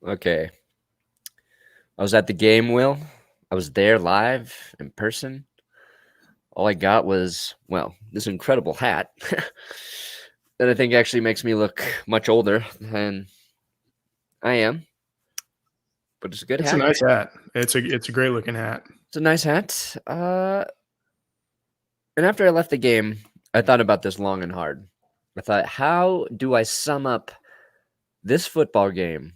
Okay. I was at the game, Will. I was there live in person. All I got was, well, this incredible hat that I think actually makes me look much older than I am. But it's a good It's a hat. nice hat. It's a great looking hat. It's a nice hat. And after I left the game, I thought about this long and hard. I thought, how do I sum up this football game,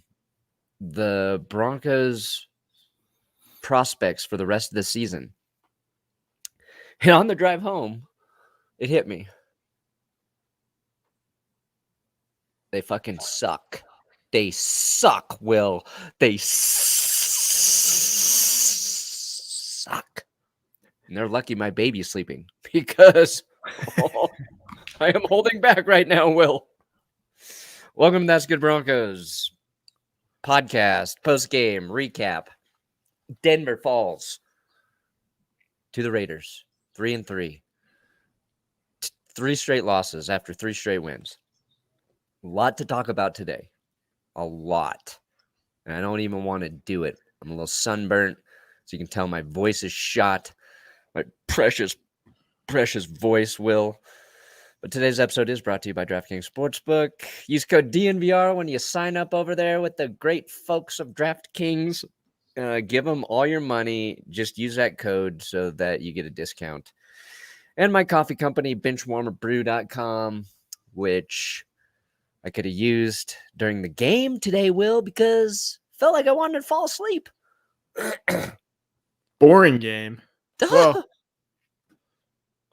the Broncos' prospects for the rest of the season? And on the drive home, it hit me. They fucking suck. They suck, Will. They suck. And they're lucky my baby's sleeping because I am holding back right now, Will. Welcome to That's Good Broncos podcast, post-game recap. Denver falls to the Raiders, 3-3. 3 straight losses after 3 straight wins. A lot to talk about today. A lot. And I don't even want to do it. I'm a little sunburnt, so you can tell my voice is shot. My precious, precious voice, Will. But today's episode is brought to you by DraftKings Sportsbook. Use code DNVR when you sign up over there with the great folks of DraftKings. Give them all your money. Just use that code so that you get a discount. And my coffee company, benchwarmerbrew.com, which I could have used during the game today, Will, because felt like I wanted to fall asleep. Boring game. Well,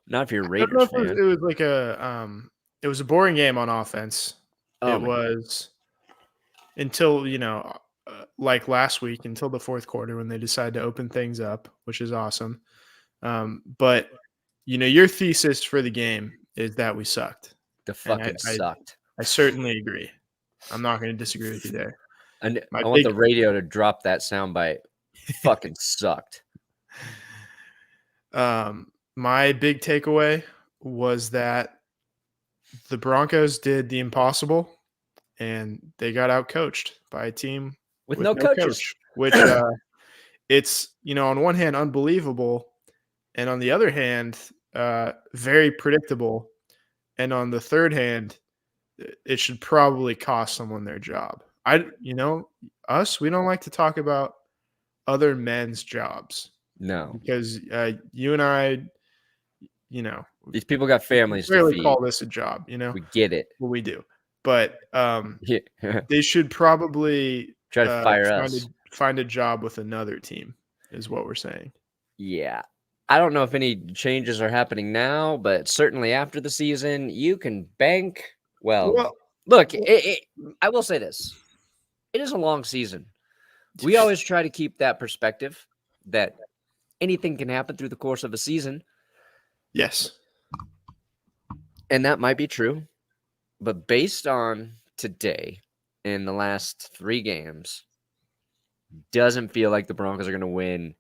not if you're a I don't know Raiders if fan. it was like it was a boring game on offense. Oh, it was until, like last week, until the fourth quarter when they decided to open things up, which is awesome. But, your thesis for the game is that we sucked. The fucking sucked. I certainly agree. I'm not going to disagree with you there. And I want the radio to drop that soundbite. Fucking sucked. My big takeaway was that the Broncos did the impossible and they got outcoached by a team with no coach, which it's, on one hand, unbelievable. And on the other hand, very predictable. And on the third hand, it should probably cost someone their job. we don't like to talk about other men's jobs. No. Because you and I, these people got families to feed. Call this a job, We get it. Well, we do. But they should probably try to fire us. Find a job with another team is what we're saying. Yeah. I don't know if any changes are happening now, but certainly after the season, you can bank. Well look, I will say this. It is a long season. We always try to keep that perspective that anything can happen through the course of a season. Yes. And that might be true. But based on today, in the last 3 games, doesn't feel like the Broncos are going to win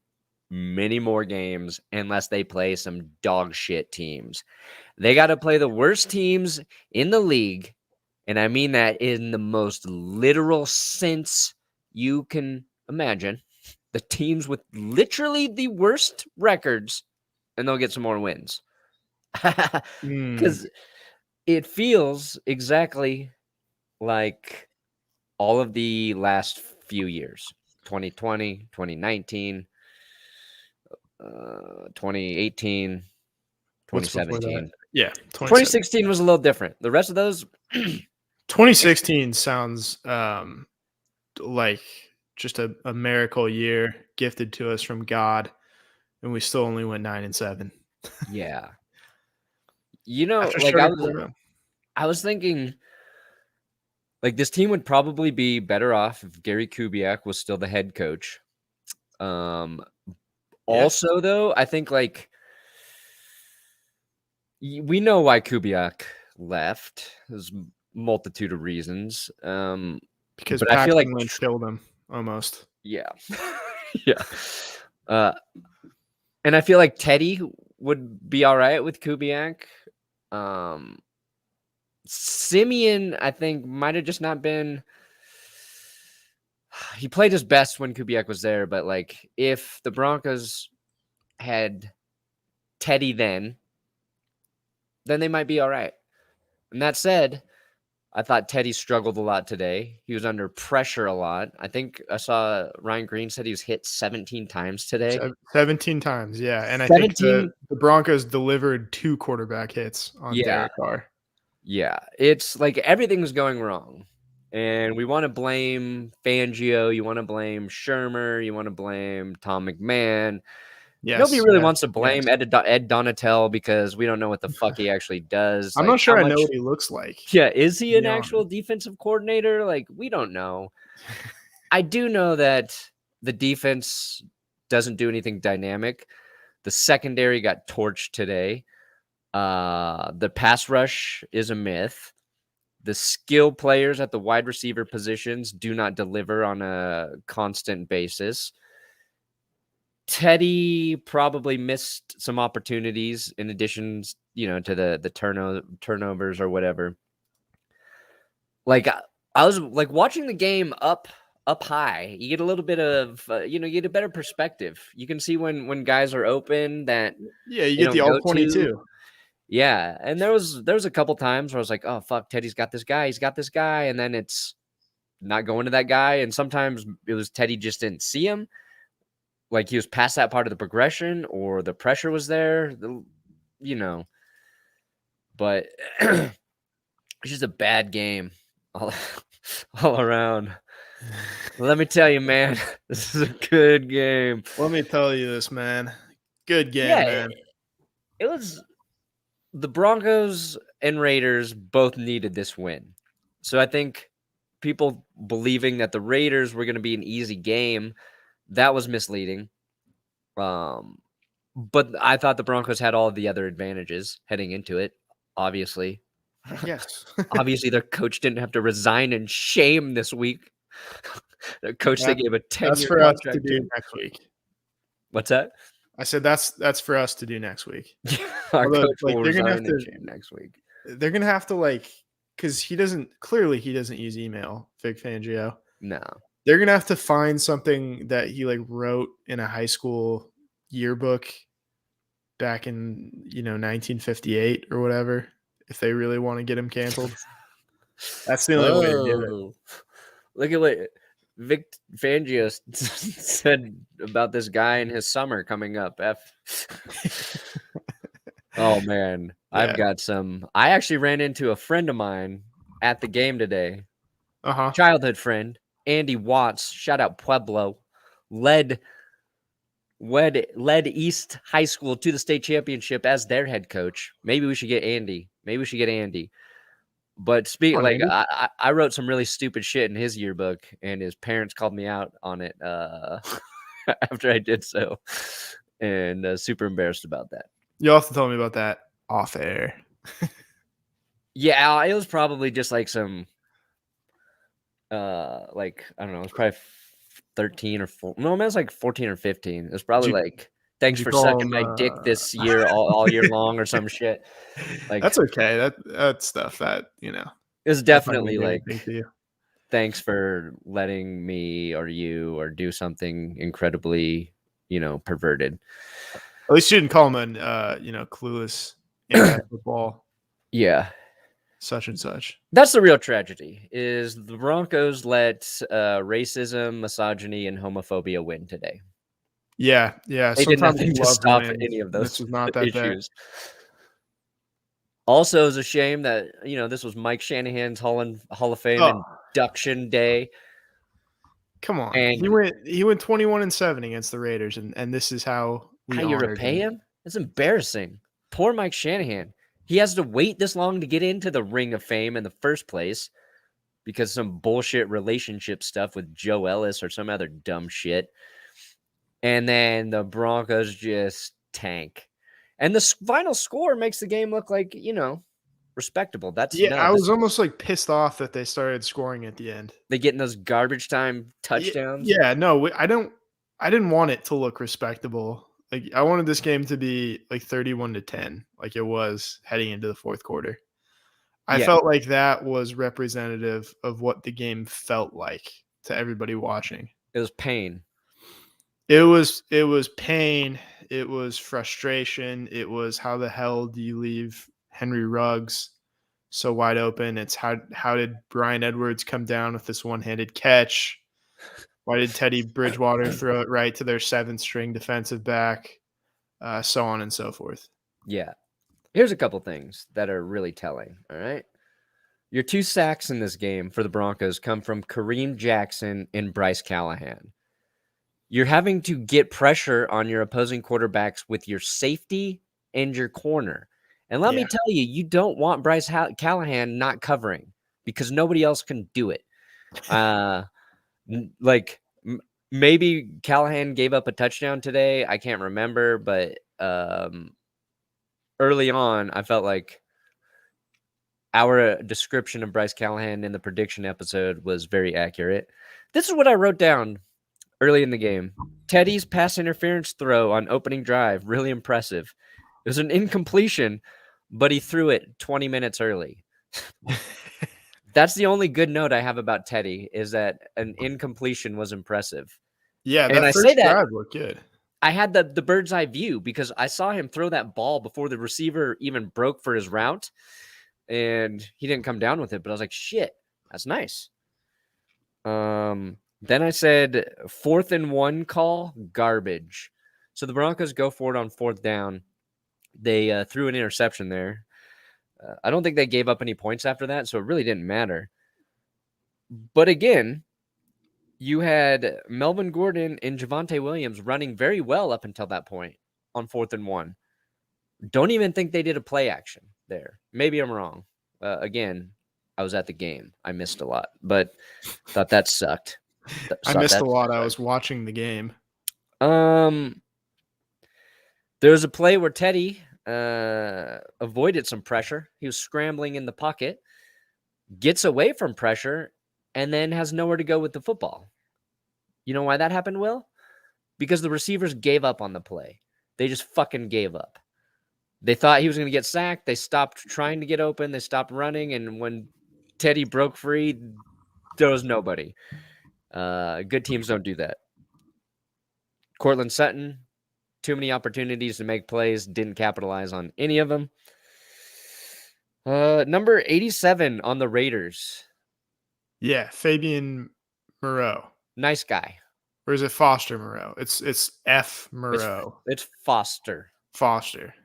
many more games unless they play some dog shit teams. They got to play the worst teams in the league. And I mean that in the most literal sense you can imagine. The teams with literally the worst records, and they'll get some more wins. Because it feels exactly like all of the last few years. 2020, 2019, 2018, 2017. Yeah. 2016 was a little different. The rest of those... 2016 sounds like just a miracle year gifted to us from God, and we still only went 9-7. Yeah. Like I was thinking, like this team would probably be better off if Gary Kubiak was still the head coach. Also, though, I think like we know why Kubiak left. There's a multitude of reasons. Because but I feel like Lynch killed him almost. Yeah. Yeah. And I feel like Teddy would be all right with Kubiak. Simeon, I think, might have just not been he played his best when Kubiak was there, but like if the Broncos had Teddy then they might be all right. And that said, I thought Teddy struggled a lot today. He was under pressure a lot. I think I saw Ryan Green said he was hit 17 times today. 17 times, yeah. And I 17? think the Broncos delivered 2 quarterback hits on Derek Carr. Yeah, it's like everything was going wrong. And we want to blame Fangio. You want to blame Shermer. You want to blame Tom McMahon. Yes, Nobody really wants to blame Ed Donatel because we don't know what the fuck he actually does. I'm like, not sure I know what he looks like. Yeah, is he an actual defensive coordinator? Like, we don't know. I do know that the defense doesn't do anything dynamic. The secondary got torched today. The pass rush is a myth. The skill players at the wide receiver positions do not deliver on a constant basis. Teddy probably missed some opportunities in addition, to the turnovers or whatever. Like I was like watching the game up high. You get a little bit of you get a better perspective. You can see when guys are open that you get the all 22. Yeah, and there was a couple times where I was like, oh fuck, Teddy's got this guy, and then it's not going to that guy, and sometimes it was Teddy just didn't see him. Like he was past that part of the progression or the pressure was there, but it's just a bad game all around. Let me tell you, man, this is a good game. Let me tell you this, man. Good game, man. It was the Broncos and Raiders both needed this win. So I think people believing that the Raiders were going to be an easy game, that was misleading. But I thought the Broncos had all the other advantages heading into it, obviously. Yes. Obviously, their coach didn't have to resign in shame this week. Their coach, they gave a 10-year That's for us contract to do next week. What's that? I said that's for us to do next week. Our coach will resign in shame next week. They're gonna have to because he doesn't use email, Vic Fangio. No. They're gonna have to find something that he wrote in a high school yearbook back in 1958 or whatever. If they really want to get him canceled, that's the only way to do it. Look at what Vic Fangio said about this guy in his summer coming up. Oh man, yeah. I've got some. I actually ran into a friend of mine at the game today. Childhood friend Andy Watts. Shout out Pueblo. Led East High School to the state championship as their head coach. Maybe we should get Andy. But I wrote some really stupid shit in his yearbook, and his parents called me out on it after I did so, and super embarrassed about that. You also told me about that off air. Yeah, it was probably just some, I don't know, it was probably 13 or 14. No, it was 14 or 15. It was probably thanks for sucking my dick this year all year long or some shit. That's okay. That's stuff that it's definitely thanks for letting me or you or do something incredibly perverted. At least you didn't call him an clueless anti-football. Yeah. Such and such. That's the real tragedy, is the Broncos let racism, misogyny, and homophobia win today. Yeah. They did nothing to stop any of those issues. Also, it's a shame that, this was Mike Shanahan's Hall of Fame induction day. Come on. And he went 21-7 against the Raiders, and this is how you repay him? That's embarrassing. Poor Mike Shanahan. He has to wait this long to get into the Ring of Fame in the first place because some bullshit relationship stuff with Joe Ellis or some other dumb shit. And then the Broncos just tank. And the final score makes the game look respectable. That's I was almost pissed off that they started scoring at the end. They get in those garbage time touchdowns. Yeah, no, I didn't want it to look respectable. I wanted this game to be 31-10, like it was heading into the fourth quarter. I felt like that was representative of what the game felt like. to everybody watching. It was pain. It was pain. It was frustration. It was, how the hell do you leave Henry Ruggs so wide open? It's how did Bryan Edwards come down with this one-handed catch? Why did Teddy Bridgewater throw it right to their 7th-string defensive back? So on and so forth. Yeah. Here's a couple things that are really telling, all right? Your 2 sacks in this game for the Broncos come from Kareem Jackson and Bryce Callahan. You're having to get pressure on your opposing quarterbacks with your safety and your corner. And let me tell you, you don't want Bryce Callahan not covering because nobody else can do it. Maybe Callahan gave up a touchdown today. I can't remember, but early on, I felt like our description of Bryce Callahan in the prediction episode was very accurate. This is what I wrote down early in the game. Teddy's pass interference throw on opening drive, really impressive. It was an incompletion, but he threw it 20 minutes early. That's the only good note I have about Teddy, is that an incompletion was impressive. Yeah, and that first drive looked good. I had the bird's eye view because I saw him throw that ball before the receiver even broke for his route, and he didn't come down with it. But I was like, shit, that's nice. Then I said 4th and 1 call, garbage. So the Broncos go for it on 4th down. They threw an interception there. I don't think they gave up any points after that, so it really didn't matter. But again, you had Melvin Gordon and Javonte Williams running very well up until that point on 4th and 1. Don't even think they did a play action there. Maybe I'm wrong. Again, I was at the game. I missed a lot, but thought that sucked. I missed a lot. I was watching the game. There was a play where Teddy avoided some pressure. He was scrambling in the pocket, gets away from pressure, and then has nowhere to go with the football. You know why that happened, Will? Because the receivers gave up on the play. They just fucking gave up. They thought he was going to get sacked. They stopped trying to get open. They stopped running. And when Teddy broke free, there was nobody. Good teams don't do that. Cortland Sutton, too many opportunities to make plays, didn't capitalize on any of them. Number 87 on the Raiders. Yeah, Fabian Moreau. Nice guy. Or is it Foster Moreau? It's F. Moreau. It's Foster.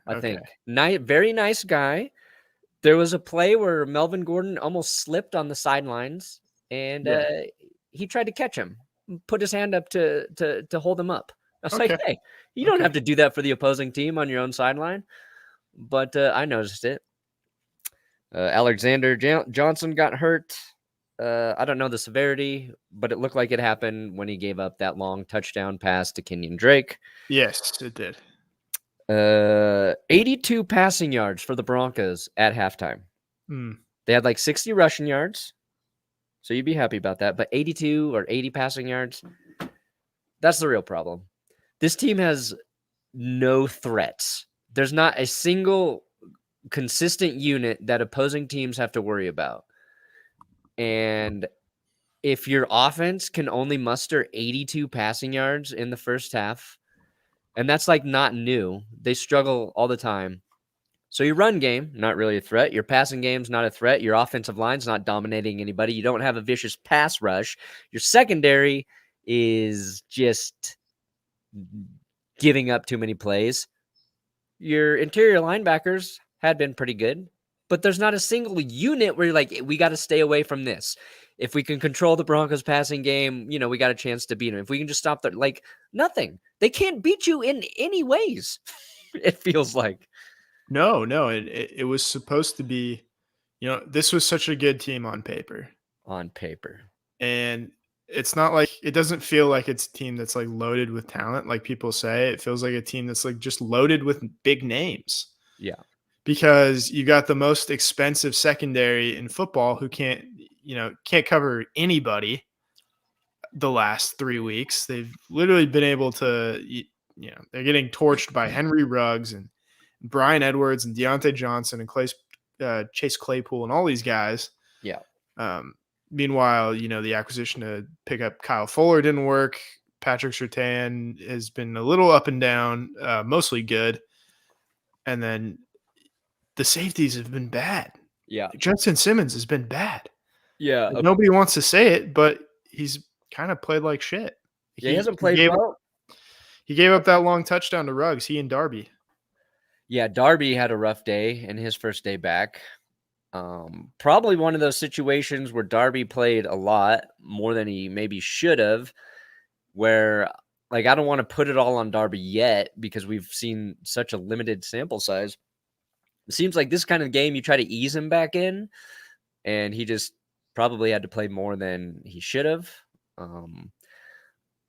I think. Very nice guy. There was a play where Melvin Gordon almost slipped on the sidelines, and he tried to catch him, put his hand up to hold him up. I was like, hey, you don't have to do that for the opposing team on your own sideline. But I noticed it. Alexander Johnson got hurt. I don't know the severity, but it looked like it happened when he gave up that long touchdown pass to Kenyon Drake. Yes, it did. 82 passing yards for the Broncos at halftime. They had like 60 rushing yards, so you'd be happy about that. But 82 or 80 passing yards, that's the real problem. This team has no threats. There's not a single consistent unit that opposing teams have to worry about. And if your offense can only muster 82 passing yards in the first half, and that's like not new, they struggle all the time. So your run game, not really a threat. Your passing game's not a threat. Your offensive line's not dominating anybody. You don't have a vicious pass rush. Your secondary is just giving up too many plays. Your interior linebackers had been pretty good, but there's not a single unit where you're like, we got to stay away from this. If we can control the Broncos passing game, we got a chance to beat them. If we can just stop that, like nothing. They can't beat you in any ways. It feels like. No. It was supposed to be, this was such a good team on paper. And it's not like, it doesn't feel like it's a team that's like loaded with talent, like people say. It feels like a team that's like just loaded with big names. Yeah. Because you got the most expensive secondary in football who can't cover anybody the last 3 weeks. They've literally been able to, they're getting torched by Henry Ruggs and Bryan Edwards and Deontay Johnson and Chase Claypool and all these guys. Yeah. Meanwhile, the acquisition to pick up Kyle Fuller didn't work. Patrick Surtain has been a little up and down, mostly good. And then the safeties have been bad. Yeah. Justin Simmons has been bad. Yeah. Nobody wants to say it, but he's kind of played like shit. He hasn't played well. He gave up that long touchdown to Ruggs, he and Darby. Yeah, Darby had a rough day in his first day back. Probably one of those situations where Darby played a lot more than he maybe should have, where I don't want to put it all on Darby yet because we've seen such a limited sample size. It seems like this kind of game you try to ease him back in, and he just probably had to play more than he should have.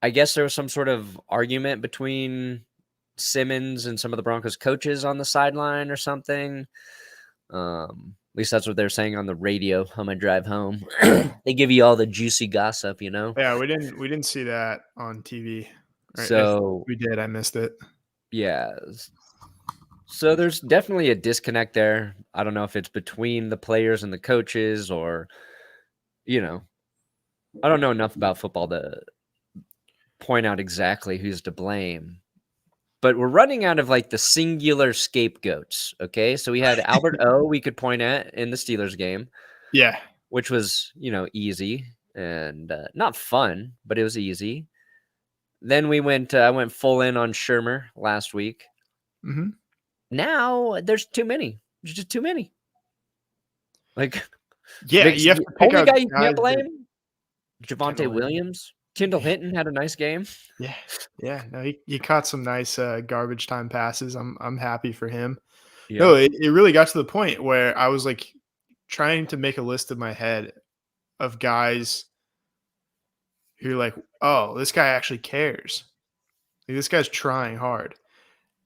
I guess there was some sort of argument between Simmons and some of the Broncos coaches on the sideline or something. At least that's what they're saying on the radio on my drive home. They give you all the juicy gossip, Yeah, we didn't see that on TV. Right? So if we did, I missed it. Yeah. So there's definitely a disconnect there. I don't know if it's between the players and the coaches or, I don't know enough about football to point out exactly who's to blame. But we're running out of the singular scapegoats. Okay. So we had Albert O we could point at in the Steelers game. Yeah. Which was, easy and not fun, but it was easy. Then I went full in on Shermer last week. Mm-hmm. Now there's too many. There's just too many. You have to pick only out guy you can't blame, Javonte Williams. Kendall Hinton had a nice game. Yeah. No, he caught some nice garbage time passes. I'm happy for him. Yeah. No, it really got to the point where I was trying to make a list in my head of guys who are oh, this guy actually cares. This guy's trying hard.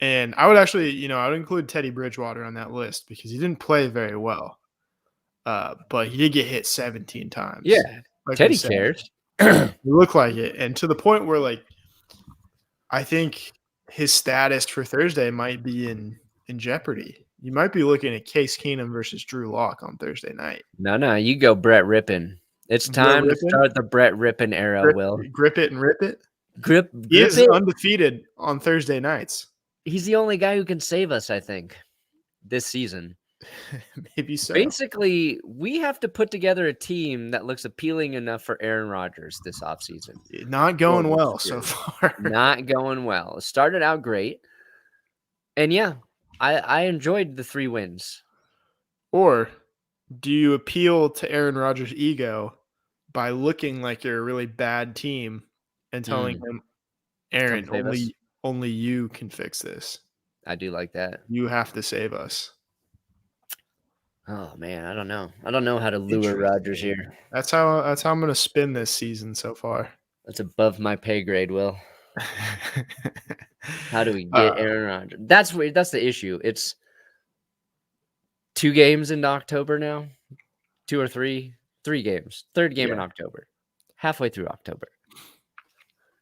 And I would actually, I would include Teddy Bridgewater on that list because he didn't play very well. But he did get hit 17 times. Yeah. Teddy cares. You look like it. And to the point where I think his status for Thursday might be in jeopardy. You might be looking at Case Keenum versus Drew Lock on Thursday night. No, you go Brett Rippin. It's time to start the Brett Rippin era, Will. Grip it and rip it. He is undefeated on Thursday nights. He's the only guy who can save us, I think, this season. Maybe so. Basically, we have to put together a team that looks appealing enough for Aaron Rodgers this offseason. Not going well so far. Not going well. It started out great. And yeah, I enjoyed the 3 wins. Or do you appeal to Aaron Rodgers' ego by looking like you're a really bad team and telling him, Aaron, only you can fix this? I do like that. You have to save us. Oh man, I don't know. I don't know how to lure Rodgers here. That's how I'm going to spin this season so far. That's above my pay grade, Will. How do we get Aaron Rodgers? That's the issue. It's 2 games in October now. 2 or 3 games. 3rd game in October. Halfway through October.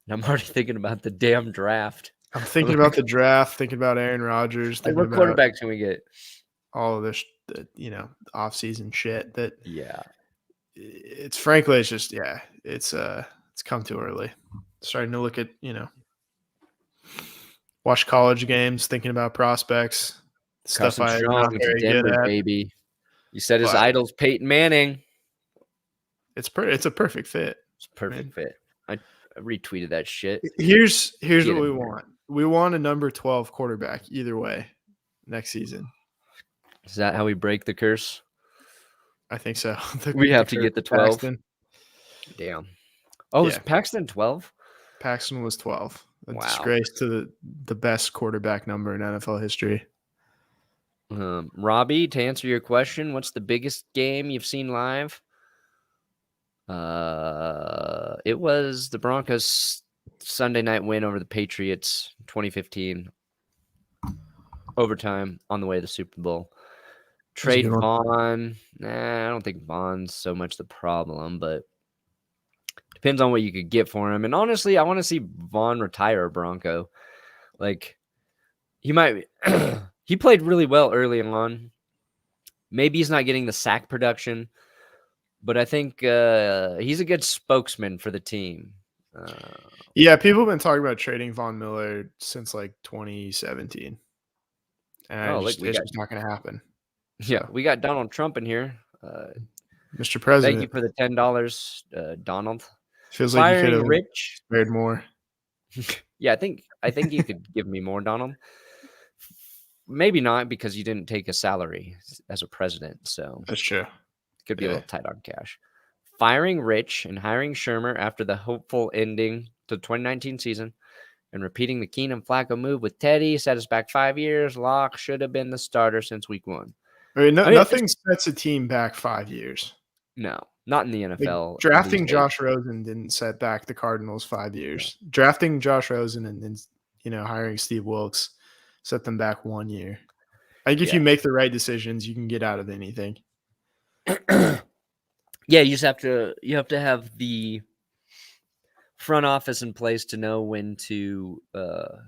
And I'm already thinking about the damn draft. I'm thinking about the draft, thinking about Aaron Rodgers. What quarterbacks can we get? All of this, off-season shit that. Yeah. It's frankly, it's just, it's come too early. Starting to look at, watch college games, thinking about prospects. Stuff I'm not very good at. Baby. You said his idol's Peyton Manning. It's a perfect fit. It's a perfect fit. I retweeted that shit. Here's what we want. We want a number 12 quarterback either way next season. Is that how we break the curse? I think so. We have to get the 12. Paxton. Damn. Oh, was Paxton 12? Paxton was 12. A disgrace to the best quarterback number in NFL history. Robbie, to answer your question, what's the biggest game you've seen live? It was the Broncos Sunday night win over the Patriots 2015. Overtime on the way to the Super Bowl. Trade Vaughn. I don't think Vaughn's so much the problem, but depends on what you could get for him. And honestly, I want to see Vaughn retire a Bronco. He might. He played really well early on. Maybe he's not getting the sack production, but I think he's a good spokesman for the team. Yeah, people have been talking about trading Von Miller since like 2017. And look, it's just not going to happen. Yeah, we got Donald Trump in here. Mr. President. Thank you for the $10, Donald. Feels like you could have Rich. spared more. Yeah, I think you could give me more, Donald. Maybe not, because you didn't take a salary as a president, so that's true. Could be a little tight on cash. Firing Rich and hiring Shermer after the hopeful ending to the 2019 season, and repeating the Keenum Flacco move with Teddy set us back 5 years. Locke should have been the starter since week 1. Nothing sets a team back 5 years. No, not in the NFL. Like, drafting Josh Rosen didn't set back the Cardinals 5 years. Yeah. Drafting Josh Rosen and hiring Steve Wilkes set them back 1 year. I think if you make the right decisions, you can get out of anything. Yeah, you have to have the front office in place to know when to pull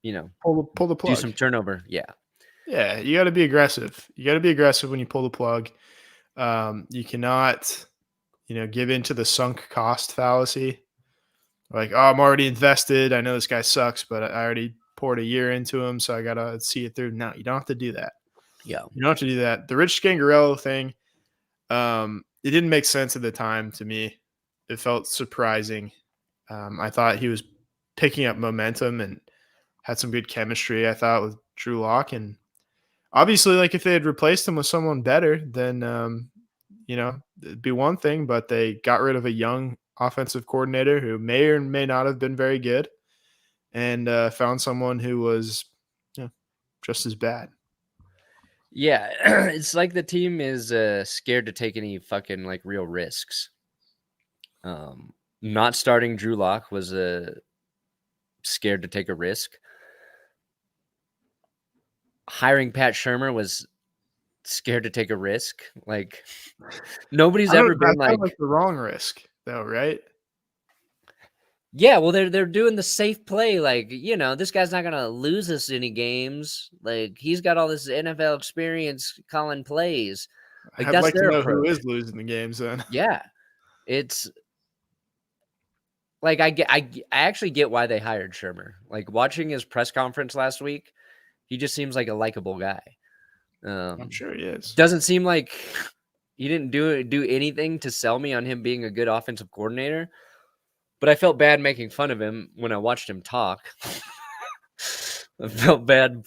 the plug. Do some turnover. Yeah, you got to be aggressive. You got to be aggressive when you pull the plug. You cannot give into the sunk cost fallacy. Like, oh, I'm already invested. I know this guy sucks, but I already poured a year into him, so I got to see it through. No, you don't have to do that. Yeah. You don't have to do that. The Rich Scangarello thing, it didn't make sense at the time to me. It felt surprising. I thought he was picking up momentum and had some good chemistry, I thought, with Drew Lock. And obviously, like, if they had replaced him with someone better, then, it'd be one thing. But they got rid of a young offensive coordinator who may or may not have been very good, and found someone who was just as bad. Yeah, it's like the team is scared to take any fucking like real risks. Not starting Drew Lock was scared to take a risk. Hiring Pat Shermer was scared to take a risk. Like, nobody's ever been like the wrong risk, though, right? Yeah, well, they're doing the safe play. Like, this guy's not gonna lose us any games. Like, he's got all this NFL experience calling plays. Like, I'd like to know who is losing the games then. Yeah, it's like I actually get why they hired Shermer. Like, watching his press conference last week, he just seems like a likable guy. I'm sure he is. Doesn't seem like he didn't do anything to sell me on him being a good offensive coordinator. But I felt bad making fun of him when I watched him talk. I felt bad,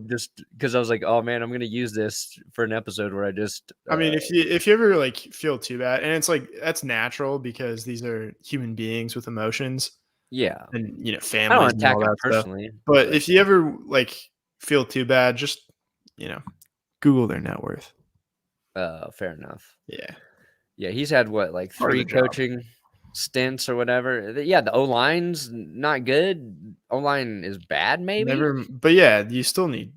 just because I was like, "Oh man, I'm going to use this for an episode where I just." I mean, if you ever like feel too bad, and it's like that's natural because these are human beings with emotions. Yeah, and families. I don't attack and all him that personally, stuff. But if you ever like feel too bad, just Google their net worth. Fair enough. Yeah, he's had what, like 3 coaching stints or whatever. Yeah, the O-line's not good. O-line is bad, maybe. But yeah, you still need.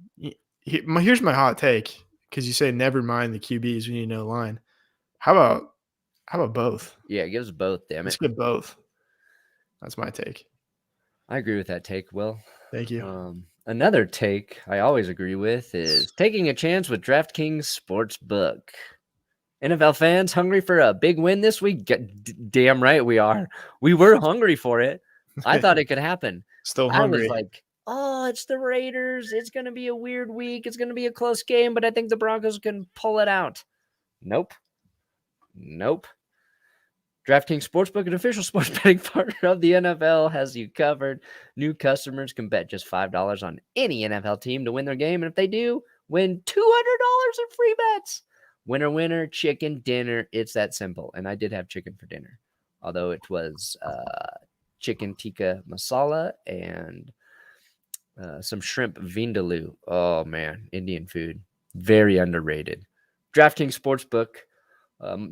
Here's my hot take, because you say never mind the QBs, we need no line. How about both? Yeah, give us both. Damn it, let's get both. That's my take. I agree with that take, Will. Thank you. Another take I always agree with is taking a chance with DraftKings Sportsbook. NFL fans hungry for a big win this week? Damn right we are. We were hungry for it. I thought it could happen. Still hungry. I was like, oh, it's the Raiders. It's going to be a weird week. It's going to be a close game, but I think the Broncos can pull it out. Nope. DraftKings Sportsbook, an official sports betting partner of the NFL, has you covered. New customers can bet just $5 on any NFL team to win their game, and if they do, win $200 in free bets. Winner, winner, chicken dinner. It's that simple. And I did have chicken for dinner, although it was chicken tikka masala and some shrimp vindaloo. Oh, man, Indian food. Very underrated. DraftKings Sportsbook.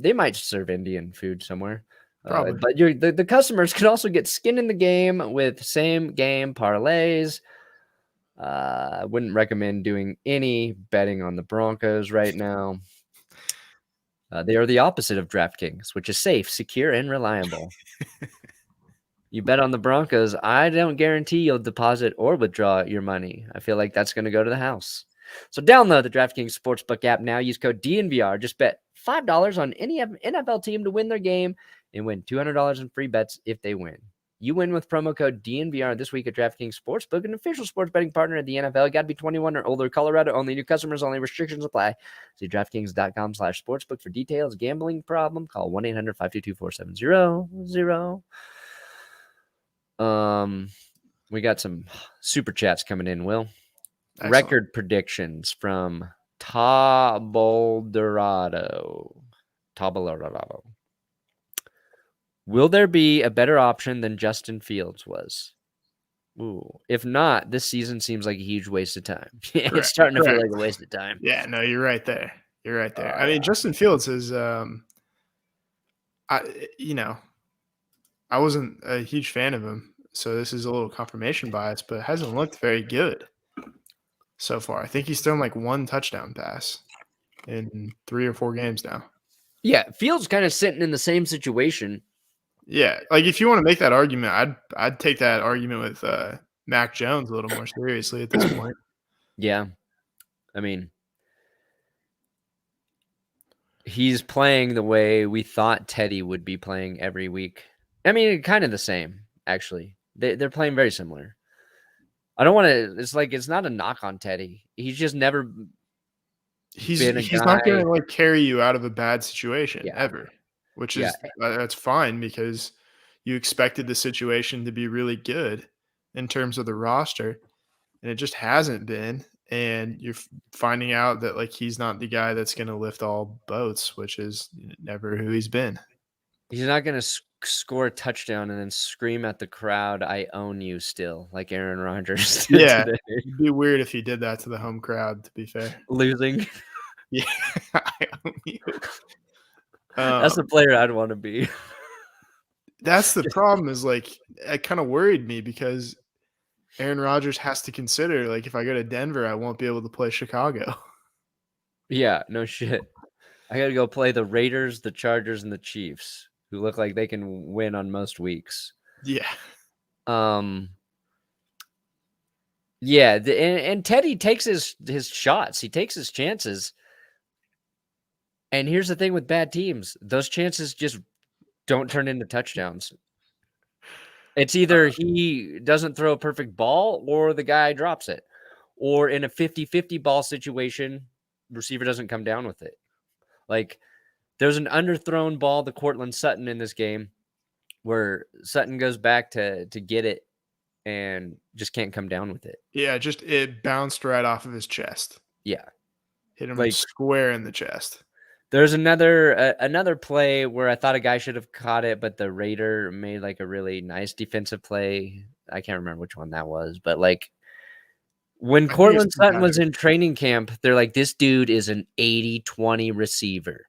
They might serve Indian food somewhere. But the customers can also get skin in the game with same game parlays. I wouldn't recommend doing any betting on the Broncos right now. They are the opposite of DraftKings, which is safe, secure, and reliable. You bet on the Broncos, I don't guarantee you'll deposit or withdraw your money. I feel like that's going to go to the house. So download the DraftKings Sportsbook app now. Use code DNVR. Just bet $5 on any NFL team to win their game and win $200 in free bets if they win. You win with promo code DNVR this week at DraftKings Sportsbook, an official sports betting partner of the NFL. Got to be 21 or older. Colorado only. New customers only. Restrictions apply. See DraftKings.com/sportsbook for details. Gambling problem? Call 1-800-522-4700. We got some super chats coming in, Will. Excellent. Record predictions from Taboldorado. Will there be a better option than Justin Fields was? Ooh. If not, this season seems like a huge waste of time. It's starting to feel like a waste of time. Yeah, no, you're right there. I mean, Justin Fields is, I wasn't a huge fan of him, so this is a little confirmation bias, but hasn't looked very good so far. I think he's thrown like one touchdown pass in 3 or 4 games now. Yeah, Fields kind of sitting in the same situation. Yeah, like if you want to make that argument, I'd take that argument with Mac Jones a little more seriously at this point. Yeah, I mean, he's playing the way we thought Teddy would be playing every week. I mean, kind of the same, actually. They're playing very similar. I don't want to. It's like it's not a knock on Teddy. He's just never. He's not going to like carry you out of a bad situation ever. Which is that's fine because you expected the situation to be really good in terms of the roster, and it just hasn't been. And you're finding out that like he's not the guy that's going to lift all boats, which is never who he's been. He's not going to score a touchdown and then scream at the crowd, "I own you!" Still, like Aaron Rodgers did today. It'd be weird if he did that to the home crowd. To be fair, losing. Yeah, I own you. That's the player I'd want to be. That's the problem is like it kind of worried me because Aaron Rodgers has to consider like if I go to Denver, I won't be able to play Chicago. Yeah, no shit. I got to go play the Raiders, the Chargers, and the Chiefs, who look like they can win on most weeks. Yeah. Yeah, and Teddy takes his shots. He takes his chances. And here's the thing with bad teams. Those chances just don't turn into touchdowns. It's either he doesn't throw a perfect ball or the guy drops it. Or in a 50-50 ball situation, receiver doesn't come down with it. Like, there's an underthrown ball to Cortland Sutton in this game where Sutton goes back to get it and just can't come down with it. Yeah, just it bounced right off of his chest. Yeah. Hit him like square in the chest. There's another play where I thought a guy should have caught it, but the Raider made like a really nice defensive play. I can't remember which one that was, but like when Cortland Sutton was in training camp, they're like, this dude is an 80-20 receiver.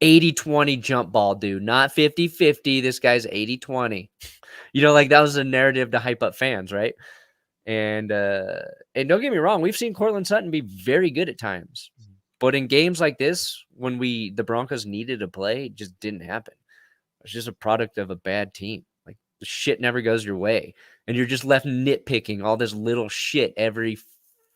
80-20 jump ball dude, not 50-50. This guy's 80-20. Like that was a narrative to hype up fans, right? And don't get me wrong, we've seen Cortland Sutton be very good at times. But in games like this, when the Broncos needed to play, it just didn't happen. It's just a product of a bad team. Like the shit never goes your way. And you're just left nitpicking all this little shit every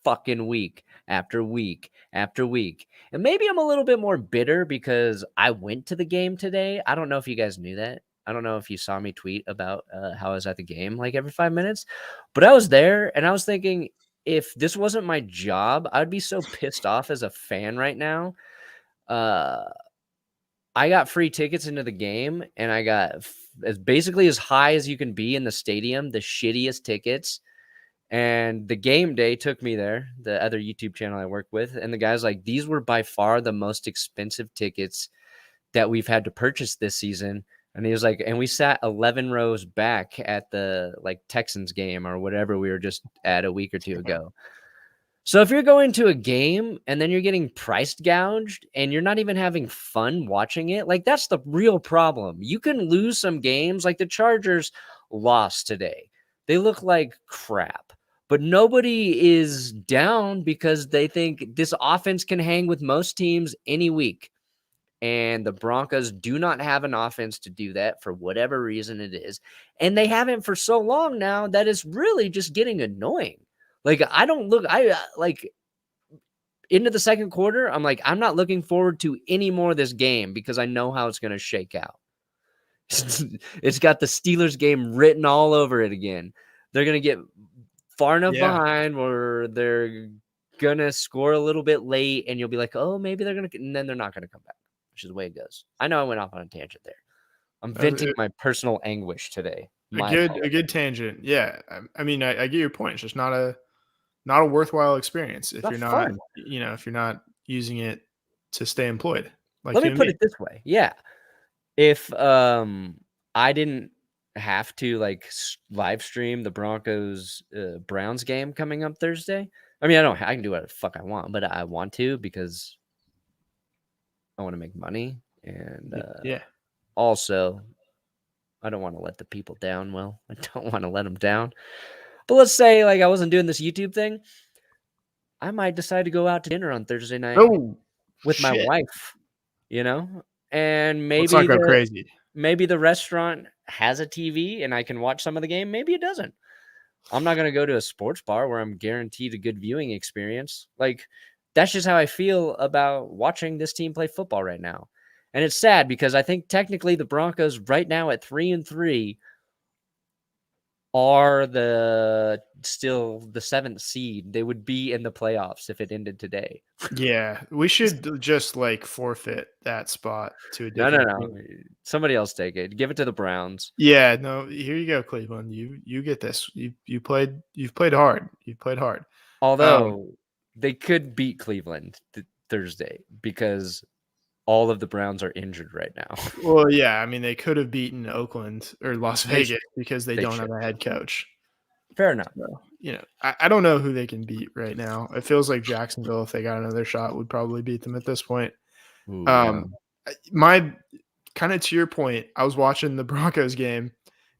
fucking week after week after week. And maybe I'm a little bit more bitter because I went to the game today. I don't know if you guys knew that. I don't know if you saw me tweet about how I was at the game like every 5 minutes. But I was there and I was thinking, if this wasn't my job, I'd be so pissed off as a fan right now. I got free tickets into the game, and I got basically as high as you can be in the stadium, the shittiest tickets. And the game day took me there, the other YouTube channel I work with. And the guy's like, these were by far the most expensive tickets that we've had to purchase this season. And he was like, and we sat 11 rows back at the like Texans game or whatever we were just at a week or two ago. So if you're going to a game and then you're getting price gouged and you're not even having fun watching it, like that's the real problem. You can lose some games, like the Chargers lost today. They look like crap, but nobody is down because they think this offense can hang with most teams any week. And the Broncos do not have an offense to do that for whatever reason it is. And they haven't for so long now that it's really just getting annoying. Like, into the second quarter, I'm like, I'm not looking forward to any more of this game because I know how it's going to shake out. It's got the Steelers game written all over it again. They're going to get far enough behind where they're going to score a little bit late, and you'll be like, oh, maybe they're going to, and then they're not going to come back, which is the way it goes. I know I went off on a tangent there. I'm venting my personal anguish today. A good tangent. Yeah. I mean, I get your point. It's just not a worthwhile experience if you're not fun. if you're not using it to stay employed. Like, let me put it this way. Yeah. If I didn't have to like live stream the Broncos Browns game coming up Thursday, I mean, I can do what the fuck I want, but I want to because I want to make money. And also, I don't want to let the people down. Well, I don't want to let them down. But let's say like I wasn't doing this YouTube thing. I might decide to go out to dinner on Thursday night with my wife, and maybe let's not go crazy. Maybe the restaurant has a TV and I can watch some of the game. Maybe it doesn't. I'm not going to go to a sports bar where I'm guaranteed a good viewing experience. Like, that's just how I feel about watching this team play football right now. And it's sad because I think technically the Broncos right now at 3-3 are still the 7th seed. They would be in the playoffs if it ended today. Yeah, we should just like forfeit that spot to a different No. Somebody else take it. Give it to the Browns. Yeah, no, here you go, Cleveland. You get this. You've played hard. You've played hard. Although they could beat Cleveland Thursday because all of the Browns are injured right now. Well, yeah, I mean, they could have beaten Oakland or Las Vegas because they don't have a head coach. Fair enough. So, I don't know who they can beat right now. It feels like Jacksonville, if they got another shot, would probably beat them at this point. Ooh, my kind of to your point, I was watching the Broncos game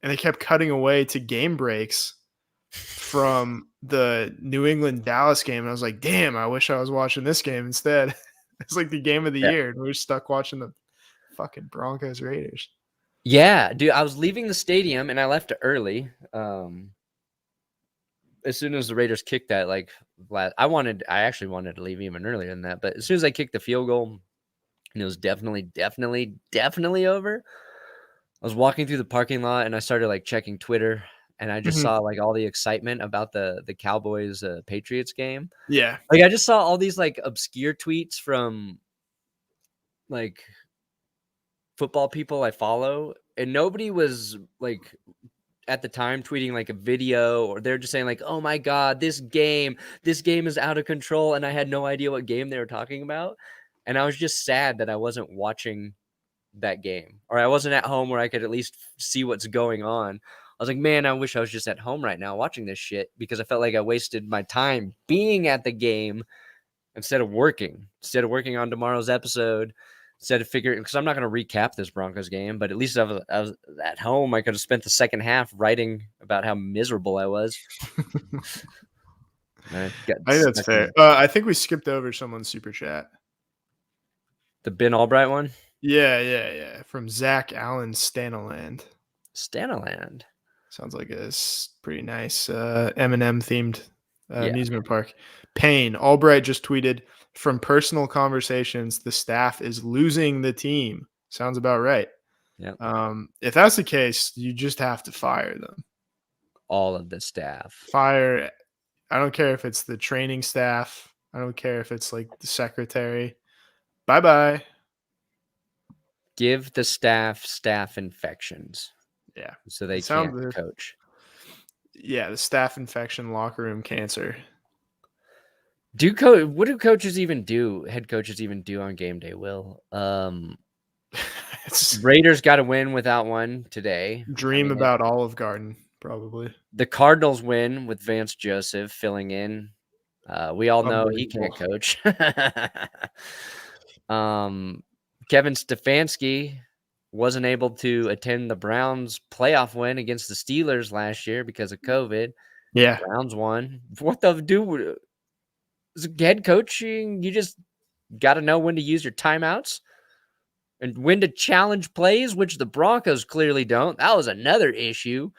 and they kept cutting away to game breaks from the New England Dallas game. And I was like, damn, I wish I was watching this game instead. It's like the game of the year, and we're stuck watching the fucking Broncos Raiders. Yeah, dude, I was leaving the stadium and I left it early. As soon as the Raiders kicked that, I actually wanted to leave even earlier than that, but as soon as I kicked the field goal, and it was definitely over, I was walking through the parking lot and I started checking Twitter, and I just saw all the excitement about the Cowboys Patriots game. Yeah. I just saw all these obscure tweets from football people I follow, and nobody was at the time tweeting a video, or they're just saying oh my God, this game is out of control. And I had no idea what game they were talking about. And I was just sad that I wasn't watching that game, or I wasn't at home where I could at least see what's going on. I was like, man, I wish I was just at home right now watching this shit, because I felt like I wasted my time being at the game instead of working on tomorrow's episode, instead of figuring, because I'm not going to recap this Broncos game, but at least I was at home. I could have spent the second half writing about how miserable I was. I think that's fair. I think we skipped over someone's super chat. The Ben Albright one? Yeah. From Zach Allen Stanaland. Sounds like a pretty nice M&M themed amusement park. Payne Albright just tweeted, from personal conversations, the staff is losing the team. Sounds about right. Yeah. If that's the case, you just have to fire them. All of the staff. Fire. I don't care if it's the training staff. I don't care if it's the secretary. Bye-bye. Give the staff infections. Yeah. So they can't coach. Yeah, the staff infection, locker room cancer. What do coaches even do? Head coaches even do on game day, Will? Raiders got to win without one today. Dream about Olive Garden, probably. The Cardinals win with Vance Joseph filling in. We all know he can't coach. Kevin Stefanski wasn't able to attend the Browns playoff win against the Steelers last year because of COVID. Yeah. Browns won. What the dude? Head coaching, you just got to know when to use your timeouts and when to challenge plays, which the Broncos clearly don't. That was another issue.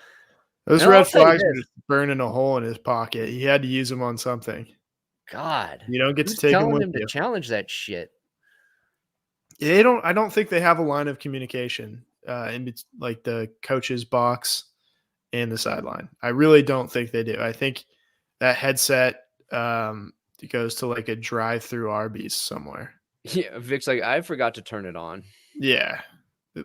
Those red flags were just burning a hole in his pocket. He had to use them on something. God, You don't get to who's take them telling with him to you. challenge that shit? I don't think they have a line of communication like the coach's box and the sideline. I really don't think they do. I think that headset goes to like a drive-through Arby's somewhere. Yeah, Vic's like, I forgot to turn it on. Yeah,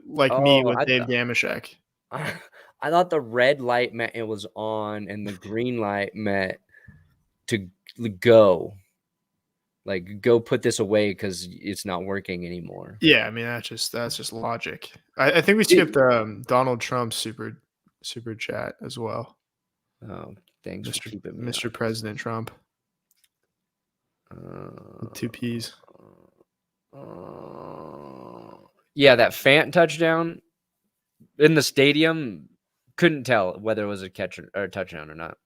like me Oh, with Dave Damashek. I thought the red light meant it was on, and the green light meant to go. Like, go put this away because it's not working anymore. Yeah, I mean that's just logic. I think we skipped Donald Trump's super chat as well. Oh, thanks for keeping me Mr. President Trump. With 2 P's. Yeah, that Fant touchdown in the stadium, couldn't tell whether it was a catch or a touchdown or not.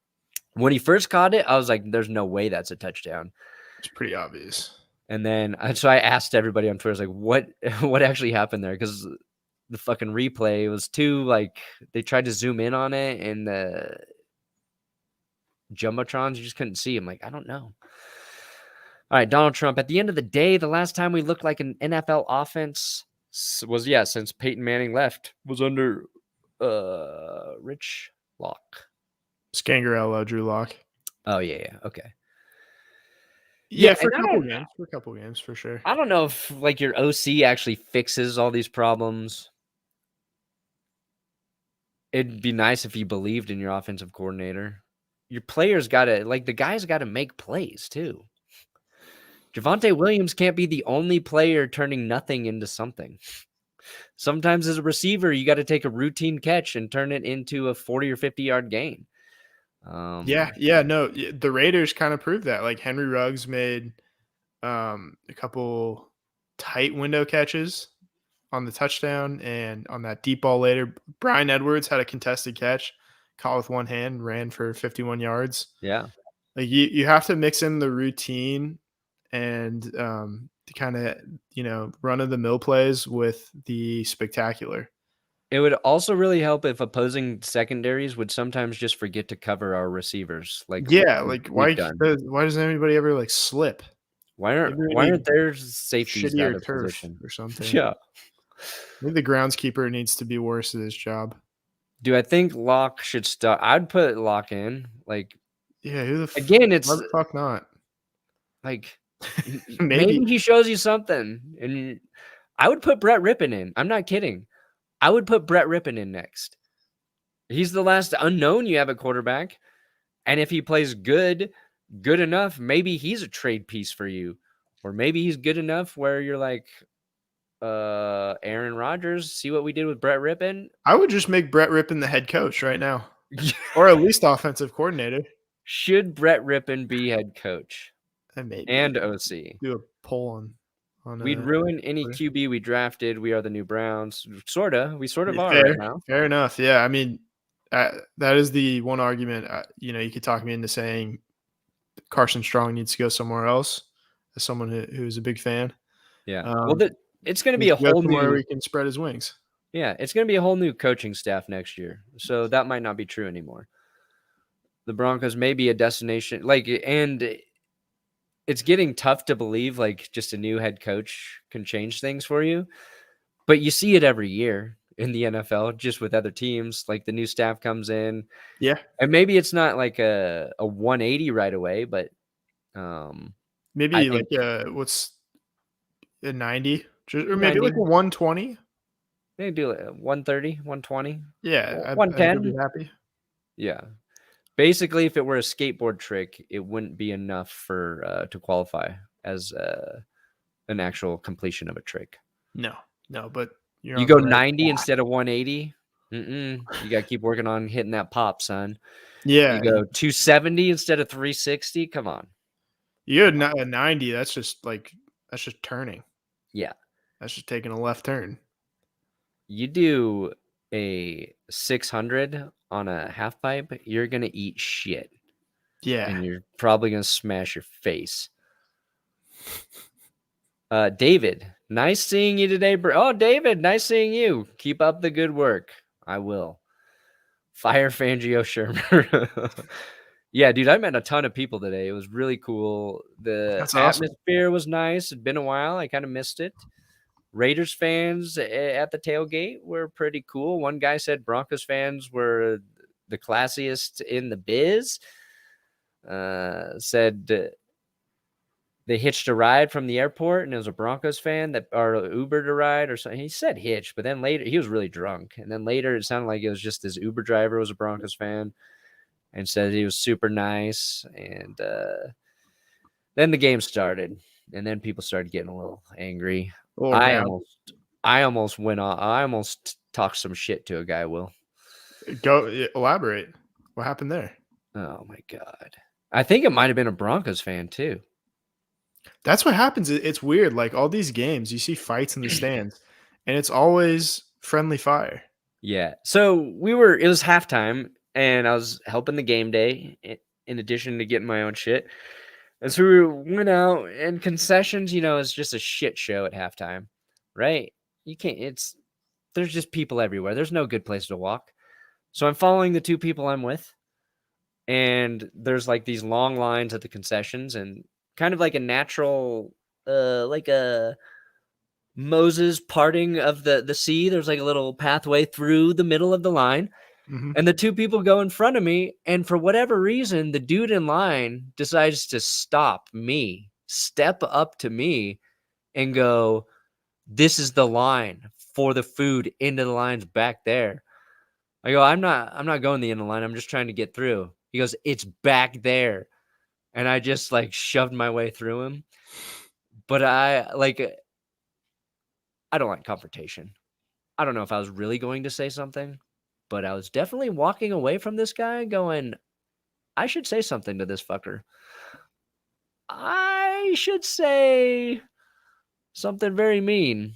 When he first caught it, I was like, there's no way that's a touchdown. It's pretty obvious. And then so I asked everybody on Twitter, I was like, what actually happened there? Because the fucking replay was too, like, they tried to zoom in on it, and the jumbotrons, you just couldn't see. I'm like, I don't know. All right, Donald Trump. At the end of the day, the last time we looked like an NFL offense was, since Peyton Manning left, was under Rich Lock. Scangarello, Drew Lock. Oh, yeah. Okay. Yeah, for a couple games, for sure. I don't know if like your OC actually fixes all these problems. It'd be nice if you believed in your offensive coordinator. Your players gotta, like, the guys gotta make plays too. Javonte Williams can't be the only player turning nothing into something. Sometimes as a receiver, you got to take a routine catch and turn it into a 40 or 50-yard gain. No, the Raiders kind of proved that. Like Henry Ruggs made a couple tight window catches on the touchdown, and on that deep ball later, Bryan Edwards had a contested catch, caught with one hand, ran for 51 yards. Yeah. Like you have to mix in the routine and the kind of, run of the mill plays with the spectacular. It would also really help if opposing secondaries would sometimes just forget to cover our receivers. Like, why doesn't anybody ever like slip? Why aren't their safeties out of turf position or something? Yeah. Maybe the groundskeeper needs to be worse at his job. Do I think Locke should start? I'd put Locke in. Like, yeah, who the again? It's why the fuck not? Like, maybe he shows you something, and I would put Brett Rippon in. I'm not kidding. I would put Brett Rippon in next. He's the last unknown you have at quarterback, and if he plays good enough, maybe he's a trade piece for you, or maybe he's good enough where you're like, Aaron Rodgers. See what we did with Brett Rippon? I would just make Brett Rippon the head coach right now, or at least offensive coordinator. Should Brett Rippon be head coach? And OC. Do a poll on We'd ruin any QB we drafted. We are the new Browns. We sort of are fair, right now. Fair enough. Yeah, I mean, that is the one argument. You could talk me into saying Carson Strong needs to go somewhere else. As someone who's a big fan. Yeah. It's going to be a whole new. Where he can spread his wings. Yeah, it's going to be a whole new coaching staff next year. So that might not be true anymore. The Broncos may be a destination, and it's getting tough to believe like just a new head coach can change things for you. But you see it every year in the NFL, just with other teams. Like the new staff comes in. Yeah. And maybe it's not like a 180 right away, but maybe what's a 90? Or maybe 90. Like a 120? Maybe do it 130, 120. Yeah. 110. I'd be happy. Yeah. Basically, if it were a skateboard trick, it wouldn't be enough for to qualify as an actual completion of a trick. No, but you go 90 instead of 180. You got to keep working on hitting that pop, son. Yeah. You go 270 instead of 360. Come on. You go a 90. That's just turning. Yeah. That's just taking a left turn. You do a 600 on a half pipe, you're going to eat shit. Yeah. And you're probably going to smash your face. David, nice seeing you today, bro. Oh, David, nice seeing you. Keep up the good work. I will. Fire Fangio Shermer. Yeah, dude, I met a ton of people today. It was really cool. The That's awesome. atmosphere was nice. It'd been a while. I kind of missed it. Raiders fans at the tailgate were pretty cool. One guy said Broncos fans were the classiest in the biz. Said they hitched a ride from the airport, and it was a Broncos fan that or Ubered a ride or something. He said hitch, but then later he was really drunk, and then later it sounded like it was just his Uber driver was a Broncos fan, and said he was super nice. And then the game started, and then people started getting a little angry. Oh, I almost went off. I almost talked some shit to a guy. Will go elaborate. What happened there? Oh my god! I think it might have been a Broncos fan too. That's what happens. It's weird. Like all these games, you see fights in the stands, and it's always friendly fire. Yeah. So it was halftime, and I was helping the game day in addition to getting my own shit. And so we went out, and concessions, it's just a shit show at halftime, right? There's just people everywhere. There's no good place to walk. So I'm following the two people I'm with, and there's like these long lines at the concessions, and kind of like a natural, like a Moses parting of the sea. There's like a little pathway through the middle of the line. Mm-hmm. And the two people go in front of me, and for whatever reason, the dude in line decides to stop me, step up to me, and go, "This is the line for the food into the lines back there." I go, I'm not going the end of the line. I'm just trying to get through. He goes, "It's back there." And I just like shoved my way through him. But I don't like confrontation. I don't know if I was really going to say something, but I was definitely walking away from this guy going, I should say something to this fucker. I should say something very mean,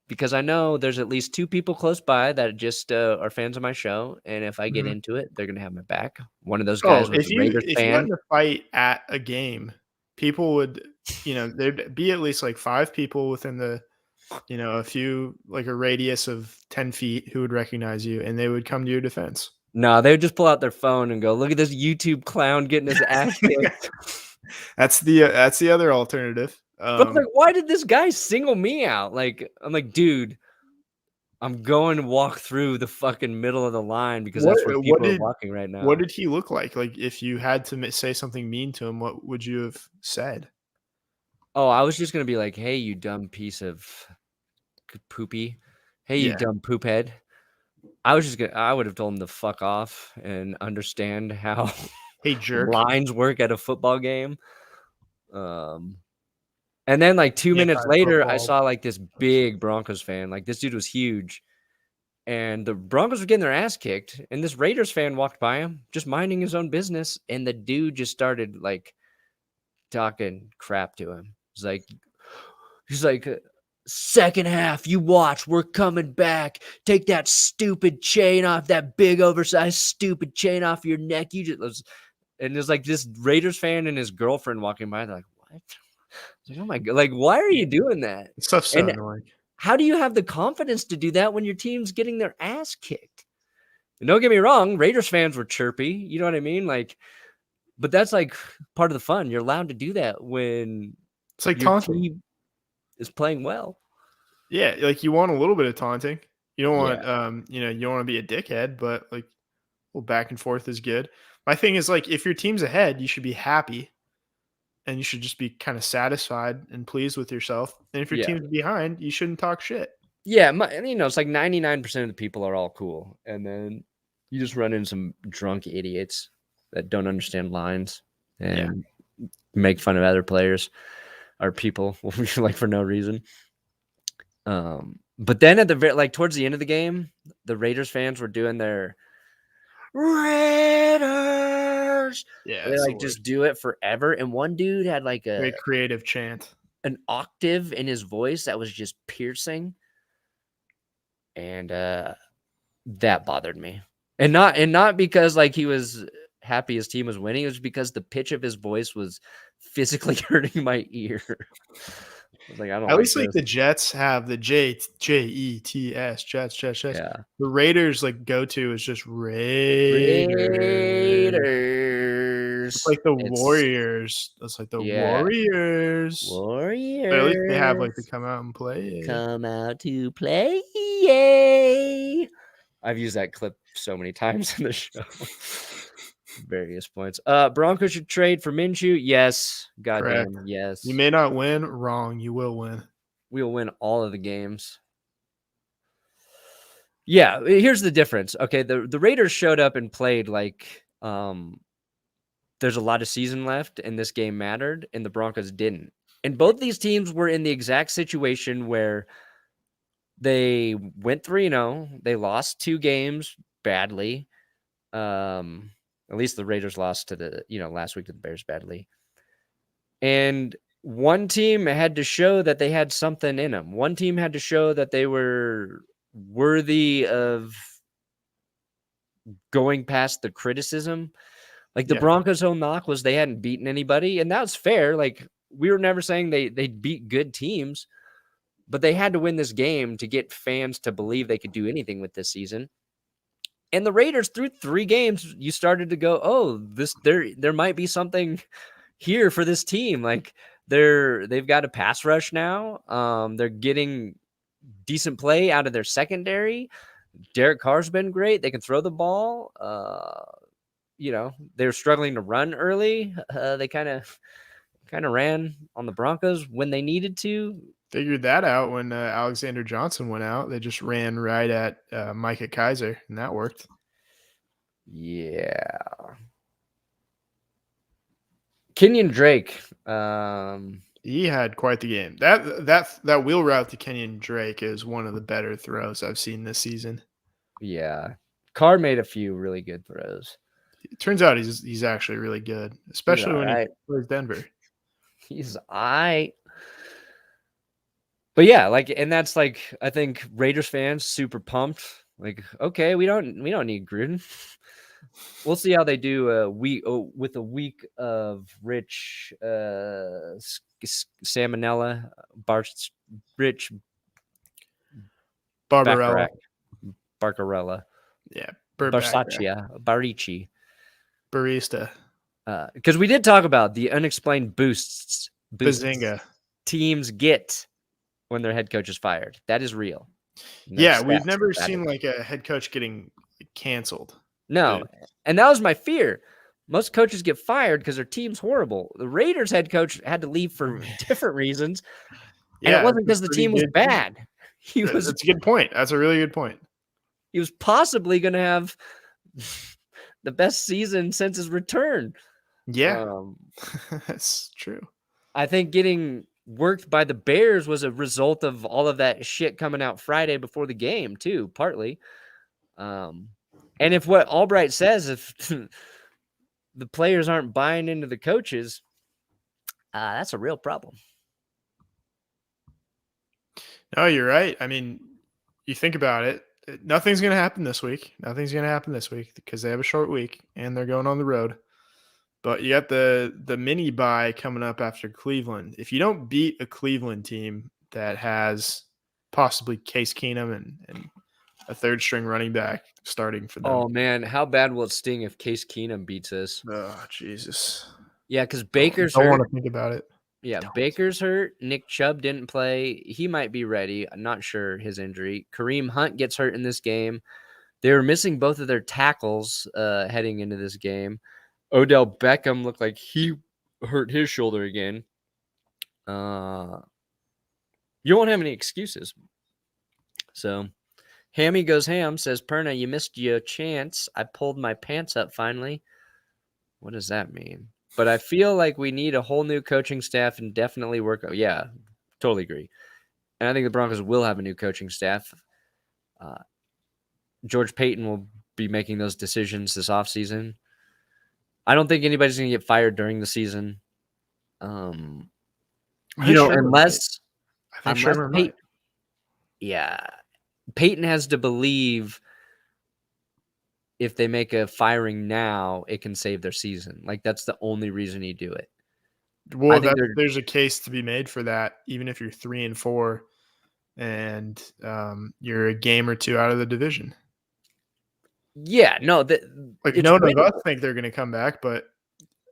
because I know there's at least two people close by that just are fans of my show, and if I get into it, they're gonna have my back. One of those guys was a Raiders if you fan. got in a fight at a game, people would, there'd be at least like 5 people within the, a few, like a radius of 10 feet who would recognize you, and they would come to your defense. No, they would just pull out their phone and go, "Look at this YouTube clown getting his ass kicked." That's the other alternative. But like, why did this guy single me out? Like, I'm like, dude, I'm going to walk through the fucking middle of the line because that's where people are walking right now. What did he look like? Like, if you had to say something mean to him, what would you have said? Oh, I was just gonna be like, "Hey, you dumb piece of poopy. Hey, you dumb poop head." I would have told him to fuck off and understand how hey jerk lines work at a football game. And then like 2 minutes later, I saw like this big Broncos fan. Like this dude was huge. And the Broncos were getting their ass kicked. And this Raiders fan walked by him, just minding his own business. And the dude just started like talking crap to him. He's like, "Second half, you watch, we're coming back. Take that stupid chain off, that big oversized stupid chain off your neck." And there's like this Raiders fan and his girlfriend walking by. They're like, "What?" Like, oh my god! Like, why are you doing that? Stuff's so annoying. How do you have the confidence to do that when your team's getting their ass kicked? And don't get me wrong, Raiders fans were chirpy. You know what I mean? Like, but that's like part of the fun. You're allowed to do that when it's like your taunting team is playing well. Yeah, like you want a little bit of taunting. You don't want you don't want to be a dickhead, but like back and forth is good. My thing is like if your team's ahead, you should be happy. And you should just be kind of satisfied and pleased with yourself. And if your team's behind, you shouldn't talk shit. Yeah, it's like 99% of the people are all cool. And then you just run into some drunk idiots that don't understand lines and make fun of other players or people like for no reason. But then at towards the end of the game, the Raiders fans were doing their Raiders. Yeah, they like just do it forever. And one dude had like a very creative chant, an octave in his voice that was just piercing, and that bothered me. And not because like he was happy his team was winning. It was because the pitch of his voice was physically hurting my ear. I was like, I don't. At least like the Jets have the Jets, Jets. Yeah. The Raiders like go to is just Raiders. Raiders. It's like the Warriors. It's like the Warriors. Warriors. But at least they have like to come out and play. Come out to play. Yay! I've used that clip so many times in the show. Various points. Broncos should trade for Minshew. Yes. Goddamn. Correct. Yes. You may not win. Wrong. You will win. We will win all of the games. Yeah. Here's the difference. Okay. The Raiders showed up and played like there's a lot of season left and this game mattered, and the Broncos didn't. And both these teams were in the exact situation where they went 3-0. They lost 2 games badly. At least the Raiders lost to the, last week to the Bears badly. And one team had to show that they had something in them. One team had to show that they were worthy of going past the criticism. Like the Broncos' whole knock was they hadn't beaten anybody, and that's fair. Like we were never saying they beat good teams, but they had to win this game to get fans to believe they could do anything with this season. And the Raiders, through 3 games, you started to go, oh, there might be something here for this team. Like they've got a pass rush now. They're getting decent play out of their secondary. Derek Carr's been great. They can throw the ball. They were struggling to run early. They kind of ran on the Broncos when they needed to. Figured that out when Alexander Johnson went out. They just ran right at Micah Kaiser, and that worked. Yeah. Kenyon Drake. He had quite the game. That wheel route to Kenyon Drake is one of the better throws I've seen this season. Yeah. Carr made a few really good throws. It turns out he's actually really good, especially when he plays Denver. He's all right. But yeah, and that's I think Raiders fans super pumped. Like, okay, we don't need Gruden. We'll see how they do with a week of Rich Salmonella, Rich Barbarella. Barcarella. Yeah. Bisaccia. Barici. Barista. Because we did talk about the unexplained boosts Bazinga. Teams get when their head coach is fired. That is real. Yeah, we've never seen a head coach getting canceled. No, and that was my fear. Most coaches get fired because their team's horrible. The Raiders head coach had to leave for different reasons, and it wasn't because the team was bad. That's a good point. That's a really good point. He was possibly going to have the best season since his return. Yeah, that's true. I think getting worked by the Bears was a result of all of that shit coming out Friday before the game too, partly. And if what Albright says, if the players aren't buying into the coaches, that's a real problem. No, you're right. I mean, you think about it, nothing's going to happen this week. Nothing's going to happen this week because they have a short week and they're going on the road. But you got the mini bye coming up after Cleveland. If you don't beat a Cleveland team that has possibly Case Keenum and a third string running back starting for them. Oh man, how bad will it sting if Case Keenum beats us? Oh Jesus. Yeah, because Baker's hurt. I don't hurt. want to think about it. Yeah, Baker's hurt. Nick Chubb didn't play. He might be ready. I'm not sure his injury. Kareem Hunt gets hurt in this game. They were missing both of their tackles heading into this game. Odell Beckham looked like he hurt his shoulder again. You won't have any excuses. So, Hammy goes ham, says, Perna, you missed your chance. I pulled my pants up finally. What does that mean? But I feel like we need a whole new coaching staff and definitely work. Yeah, totally agree. And I think the Broncos will have a new coaching staff. George Payton will be making those decisions this offseason. I don't think anybody's going to get fired during the season. Unless Payton, Payton has to believe if they make a firing now, it can save their season. Like, that's the only reason you do it. Well, there's a case to be made for that, even if you're 3-4 and you're a game or two out of the division. Yeah, no. None of us think they're going to come back, but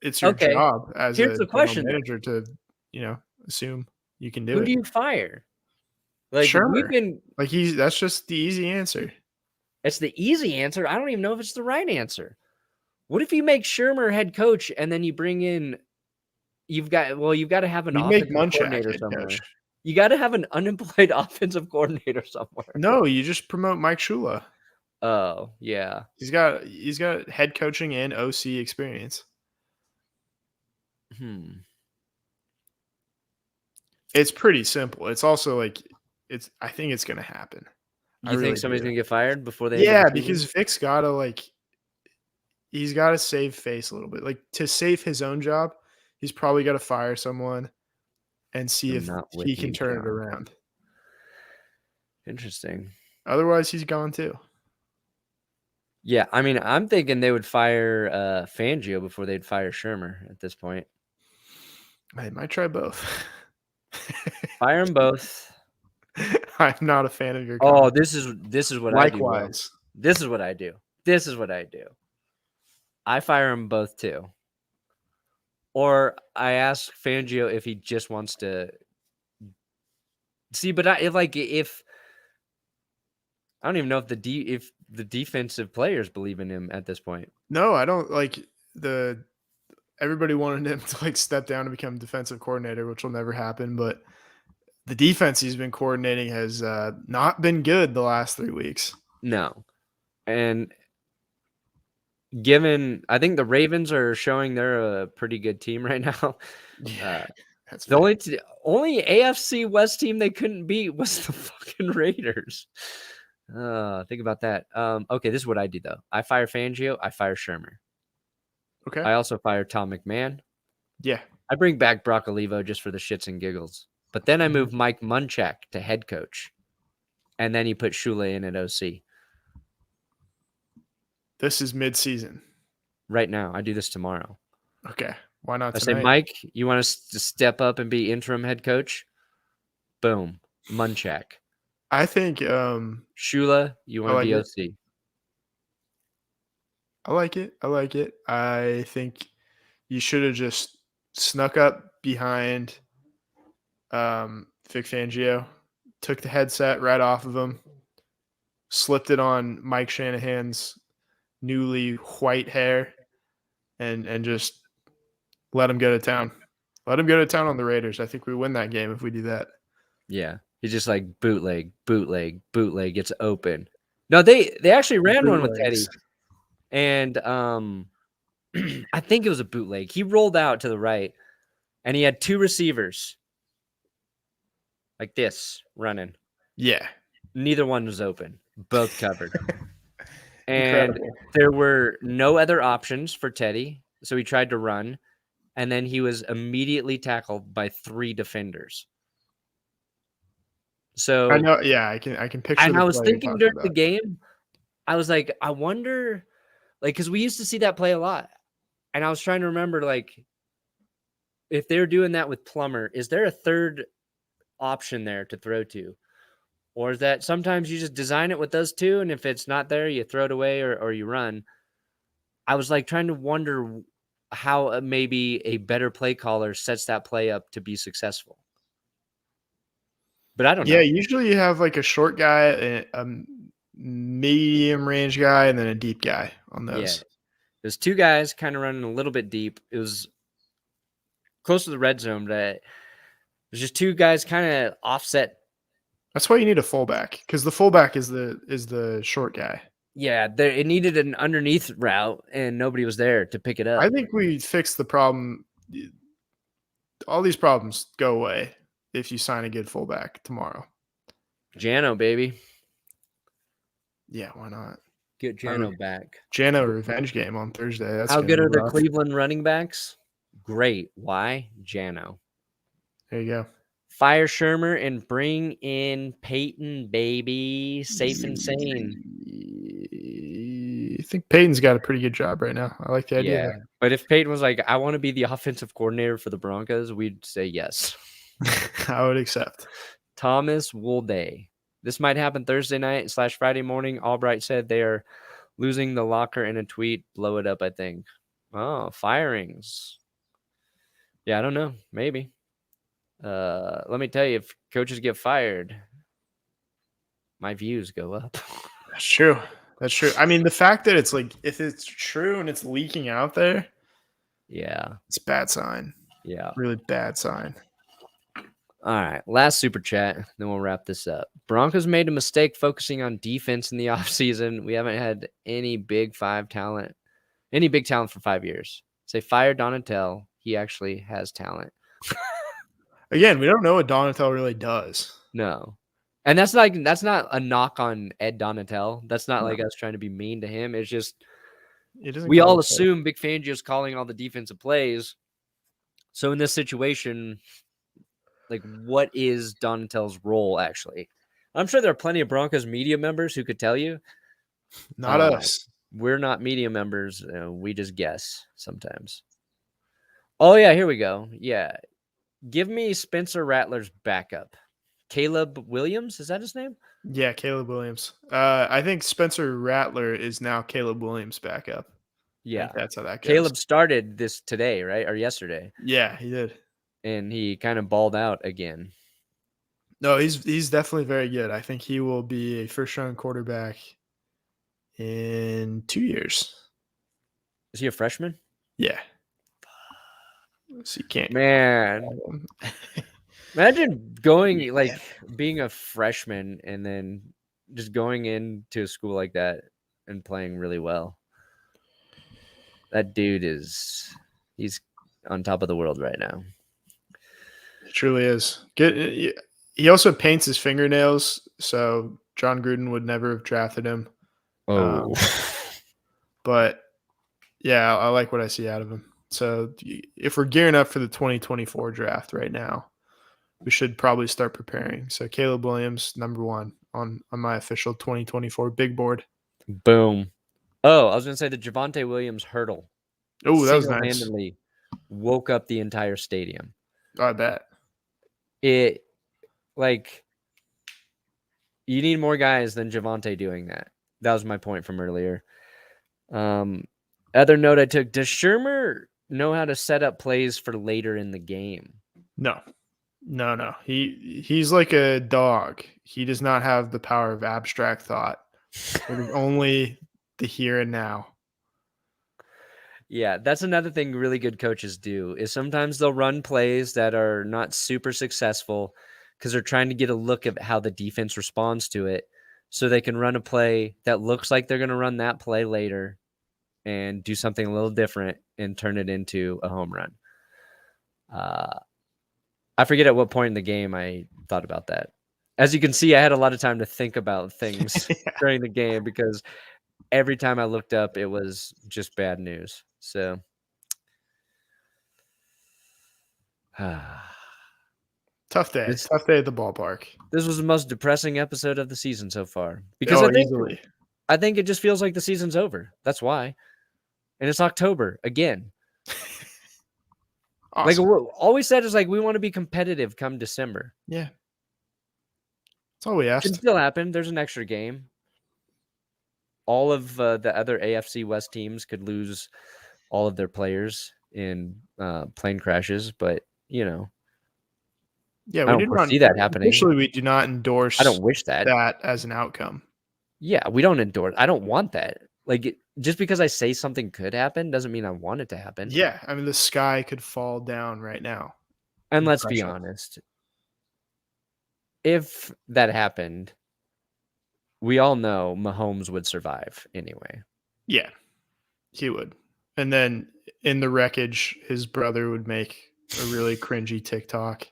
it's your Okay. job as Here's a the general question, though. manager to, assume you can do Who it. do you fire? Like, we've Shermer. been Like that's just the easy answer. it's the easy answer. I don't even know if it's the right answer. What if you make Shermer head coach and then you bring in you've got to have an We make offensive Munchak coordinator head coach. somewhere. You got to have an unemployed offensive coordinator somewhere. No, you just promote Mike Shula. Oh, yeah. He's got head coaching and OC experience. It's pretty simple. It's also like I think it's gonna happen. You think somebody's do. gonna get fired before they end Yeah, the season? because Vic's gotta he's gotta save face a little bit. Like to save his own job, he's probably gotta fire someone and see I'm if not he with can you, turn it John. around. Interesting. Otherwise, he's gone too. Yeah, I mean, I'm thinking they would fire Fangio before they'd fire Shermer at this point. I might try both. Fire them both. I'm not a fan of your Oh, comment. this is what I do. Will. Likewise. This is what I do. This is what I do. I fire them both too. Or I ask Fangio if he just wants to see, but if I don't even know if the defensive players believe in him at this point. No, I don't everybody wanted him to step down and become defensive coordinator, which will never happen, but the defense he's been coordinating has not been good the last 3 weeks. No. And I think the Ravens are showing they're a pretty good team right now. Yeah, that's the only AFC West team they couldn't beat was the fucking Raiders. Think about that. Okay, this is what I do though. I fire Fangio. I fire Shermer. okay. I also fire Tom McMahon. Yeah. I bring back Brock Olivo just for the shits and giggles. But then I move Mike Munchak to head coach. And then you put Shule in at OC. This is mid-season. Right now. I do this tomorrow. Okay. Why not I tonight? say, Mike, you want us to step up and be interim head coach? Boom. Munchak. I think Shula, you want to be OC? I like it. I think you should have just snuck up behind Vic Fangio, took the headset right off of him, slipped it on Mike Shanahan's newly white hair, and just let him go to town. Let him go to town on the Raiders. I think we win that game if we do that. Yeah. He's just like bootleg. Gets open. No, they actually ran one with Teddy. And I think it was a bootleg. He rolled out to the right, and he had two receivers like this running. Yeah. Neither one was open. Both covered. And there were no other options for Teddy, so he tried to run, and then he was immediately tackled by 3 defenders. So I know, yeah, I can picture. And I was thinking during the game, I was like, I wonder, because we used to see that play a lot, and I was trying to remember, if they're doing that with Plummer, is there a third option there to throw to? Or is that sometimes you just design it with those 2, and if it's not there, you throw it away or you run? I was trying to wonder how maybe a better play caller sets that play up to be successful. But I don't know. Yeah, usually you have a short guy, a medium range guy, and then a deep guy on those. Yeah. There's 2 guys kind of running a little bit deep. It was close to the red zone, but there's just 2 guys kind of offset. That's why you need a fullback, because the fullback is the short guy. Yeah, it needed an underneath route, and nobody was there to pick it up. I think we fixed the problem. All these problems go away if you sign a good fullback tomorrow. Jano, baby. Yeah, why not? Get Jano back. Jano revenge game on Thursday. How good are the Cleveland running backs? Great. Why? Jano. There you go. Fire Shermer and bring in Peyton, baby. Safe and sane. I think Peyton's got a pretty good job right now. I like the idea. Yeah, but if Peyton was like, I want to be the offensive coordinator for the Broncos, we'd say yes. I would accept. Thomas Woolday. This might happen Thursday night / Friday morning. Albright said they are losing the locker in a tweet. Blow it up, I think. Oh, firings. Yeah, I don't know. Maybe. Let me tell you, if coaches get fired, my views go up. That's true. That's true. I mean, the fact that it's like, if it's true and it's leaking out there, Yeah. it's a bad sign. Yeah. Really bad sign. All right. Last super chat. Then we'll wrap this up. Broncos made a mistake focusing on defense in the offseason. We haven't had any big talent for 5 years. Say fire Donatel. He actually has talent. Again, we don't know what Donatel really does. No. And that's not a knock on Ed Donatel. That's not like us trying to be mean to him. It's just we all assume Vic Fangio's calling all the defensive plays. So in this situation, like, what is Donatel's role actually? I'm sure there are plenty of Broncos media members who could tell you. Not us. We're not media members. We just guess sometimes. Oh, yeah, here we go. Yeah. Give me Spencer Rattler's backup. Caleb Williams, is that his name? Yeah, Caleb Williams. I think Spencer Rattler is now Caleb Williams' backup. Yeah, that's how that goes. Caleb started this today, right? Or yesterday. Yeah, he did. And he kind of balled out again. No, he's definitely very good. I think he will be a first-round quarterback in 2 years. Is he a freshman? Yeah. So you can't. Man. Imagine going, like, being a freshman and then just going into a school like that and playing really well. That dude he's on top of the world right now. It truly is. Good. He also paints his fingernails, so Jon Gruden would never have drafted him. Oh. But, yeah, I like what I see out of him. So if we're gearing up for the 2024 draft right now, we should probably start preparing. So Caleb Williams, number 1 on my official 2024 big board. Boom. Oh, I was going to say the Javonte Williams hurdle. Oh, that was nice. Single-handedly woke up the entire stadium. I bet. You need more guys than Javonte doing that. That was my point from earlier. Other note I took, does Shermer know how to set up plays for later in the game? No. He's like a dog. He does not have the power of abstract thought. It is only the here and now. Yeah, that's another thing really good coaches do is sometimes they'll run plays that are not super successful because they're trying to get a look at how the defense responds to it so they can run a play that looks like they're going to run that play later and do something a little different and turn it into a home run. I forget at what point in the game I thought about that. As you can see, I had a lot of time to think about things during the game because every time I looked up, it was just bad news. So, tough day. Tough day at the ballpark. This was the most depressing episode of the season so far because I think it just feels like the season's over. That's why. And it's October again. Awesome. Like all we said is like we want to be competitive come December. Yeah. That's all we asked. It can still happen. There's an extra game. All of the other AFC West teams could lose all of their players in plane crashes, but yeah, we don't foresee that happening. Officially, we do not endorse. I don't wish that as an outcome. Yeah, we don't endorse. I don't want that. Like just because I say something could happen doesn't mean I want it to happen. Yeah, I mean the sky could fall down right now. And let's be honest, if that happened, we all know Mahomes would survive anyway. Yeah, he would. And then in the wreckage, his brother would make a really cringy TikTok.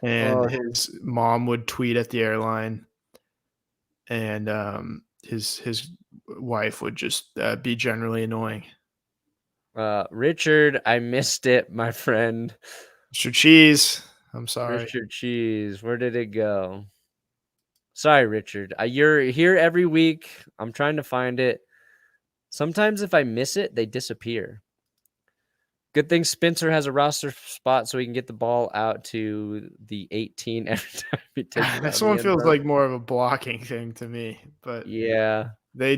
And his mom would tweet at the airline. And his wife would just be generally annoying. Richard, I missed it, my friend. Mr. Cheese, I'm sorry. Richard Cheese, where did it go? Sorry, Richard. You're here every week. I'm trying to find it. Sometimes if I miss it, they disappear. Good thing Spencer has a roster spot so he can get the ball out to the 18 every time he takes it. This one feels like more of a blocking thing to me. But yeah, the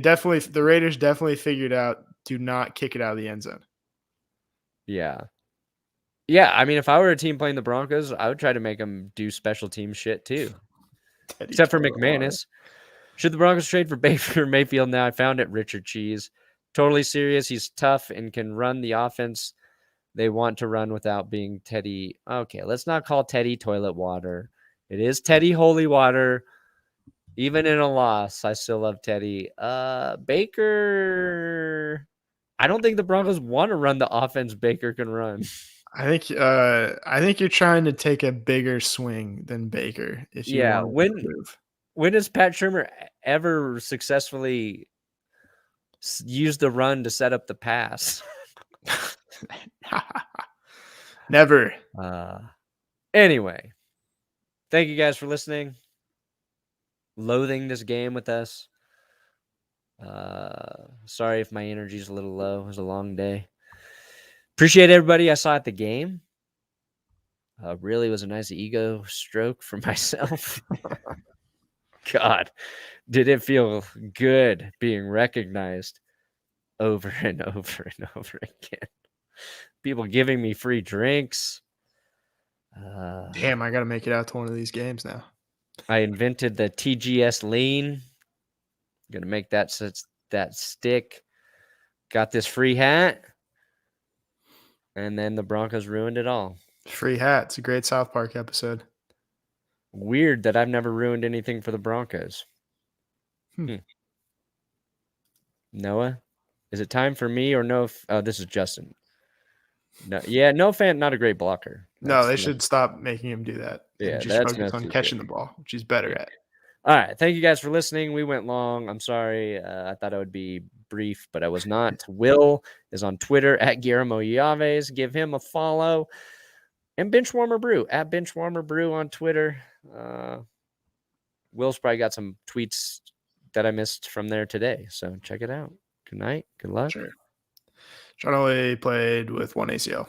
Raiders definitely figured out do not kick it out of the end zone. Yeah. Yeah, I mean, if I were a team playing the Broncos, I would try to make them do special team shit too. Except for McManus. Should the Broncos trade for Baker Mayfield now? I found it, Richard Cheese. Totally serious. He's tough and can run the offense they want to run without being Teddy. Okay, let's not call Teddy toilet water. It is Teddy holy water. Even in a loss, I still love Teddy. Baker. I don't think the Broncos want to run the offense Baker can run. I think you're trying to take a bigger swing than Baker if you want to improve. When has Pat Shurmur ever successfully used the run to set up the pass? Never. Anyway, thank you guys for listening. Loathing this game with us. Sorry if my energy is a little low. It was a long day. Appreciate everybody I saw at the game. Really was a nice ego stroke for myself. God, did it feel good being recognized over and over and over again. People giving me free drinks. Damn, I got to make it out to one of these games now. I invented the TGS lean. Gonna make that stick. Got this free hat. And then the Broncos ruined it all. Free hat. It's a great South Park episode. Weird that I've never ruined anything for the Broncos. Noah, is it time for me or no? Oh, this is Justin. No, yeah, no fan, not a great blocker. No, they should stop making him do that. Yeah, just focus on catching the ball, which he's better at. All right, thank you guys for listening. We went long. I'm sorry. I thought I would be brief, but I was not. Will is on Twitter at Guillermo Yaves. Give him a follow. And Benchwarmer Brew at Benchwarmer Brew on Twitter. Will's probably got some tweets that I missed from there today, so check it out. Good night. Good luck. Sure. John only played with one ACL.